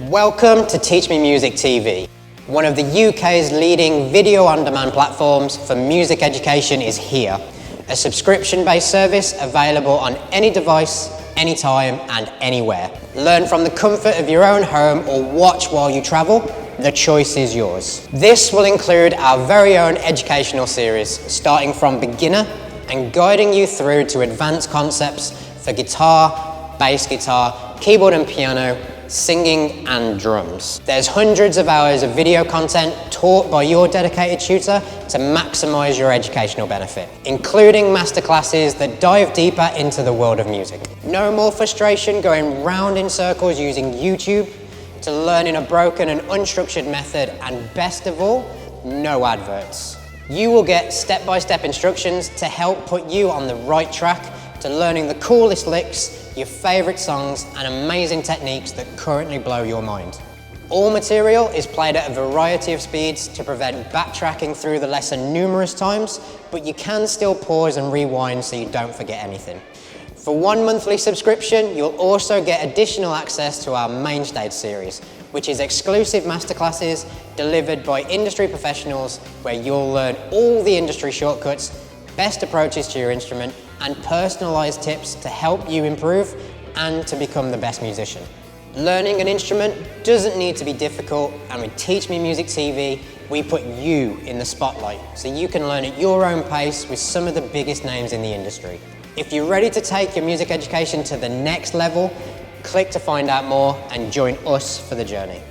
Welcome to Teach Me Music TV. One of the UK's leading video-on-demand platforms for music education is here. A subscription-based service available on any device, anytime and anywhere. Learn from the comfort of your own home or watch while you travel. The choice is yours. This will include our very own educational series, starting from beginner and guiding you through to advanced concepts for guitar, bass guitar, keyboard and piano, singing and drums. There's hundreds of hours of video content taught by your dedicated tutor to maximize your educational benefit, including masterclasses that dive deeper into the world of music. No more frustration going round in circles using YouTube to learning a broken and unstructured method, and best of all, no adverts. You will get step-by-step instructions to help put you on the right track to learning the coolest licks, your favorite songs, and amazing techniques that currently blow your mind. All material is played at a variety of speeds to prevent backtracking through the lesson numerous times, but you can still pause and rewind so you don't forget anything. For one monthly subscription, you'll also get additional access to our Mainstage series, which is exclusive masterclasses delivered by industry professionals where you'll learn all the industry shortcuts, best approaches to your instrument, and personalised tips to help you improve and to become the best musician. Learning an instrument doesn't need to be difficult, and with Teach Me Music TV, we put you in the spotlight so you can learn at your own pace with some of the biggest names in the industry. If you're ready to take your music education to the next level, click to find out more and join us for the journey.